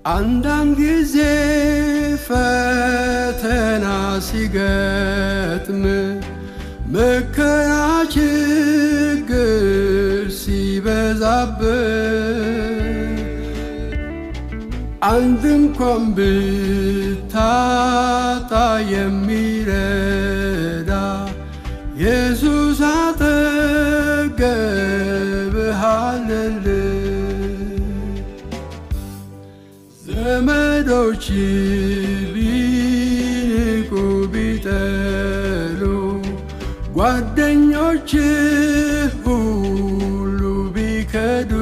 አንዳንድ ጊዜ ፈተና ሲገጥም መከራ ችግር ሲበዛብህ አንድ እንኳን ብታጣ የሚረዳ ኢየሱስ አጠገብህ አለልህ። ዘመዶች ቢንቁ ቢጠሉ ጓደኞች ሁሉ ቢከዱ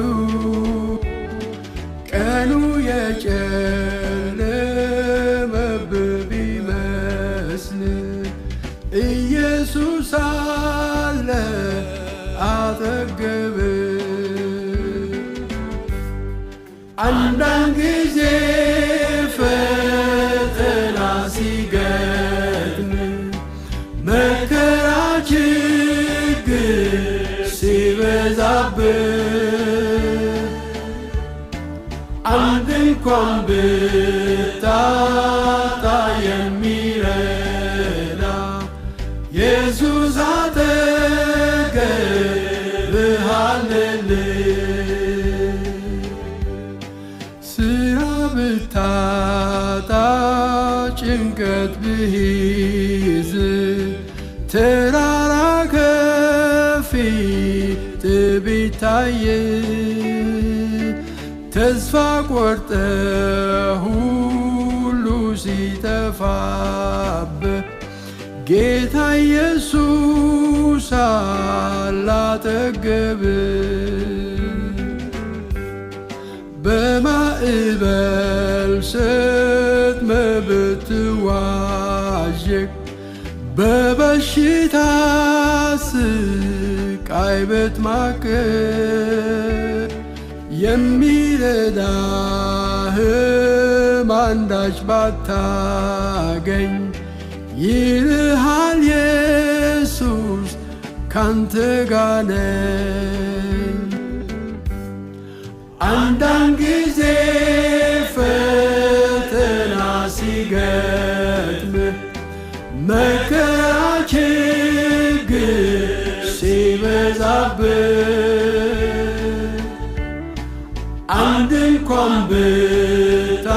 ቀኑ የጨለመብህ ቢመስል ኢየሱስ አለ አጠገብህ። አንዳንድ ጊዜ ፈተና ሲገጥም መከራ ችግር ሲበዛብህ አንድ እንኳን ብታጣ የሚረዳ ኢየሱስ አጠገብህ አለልህ። ስራ ብታጣ ጭንቀት ብይዝ ተራራ ከፊት ቢታይ ተስፋ ቆርጠህ ሁሉ ሲጠፋብህ ጌታ ኢየሱስ አለ አጠገብህ። በማዕበል ሰጥመህ ብትዋዥቅ በበሽታ ስቃይ ብትማቅቅ የሚረዳህም አንዳች ባታገኝ ይልሃል ኢየሱስ ካንተ ጋር ነኝ። አንዳንድ ጊዜ ፈተና ሲገጥምህ መከራ ችግር ሲበዛብህ አንድ እንኳን ብታጣ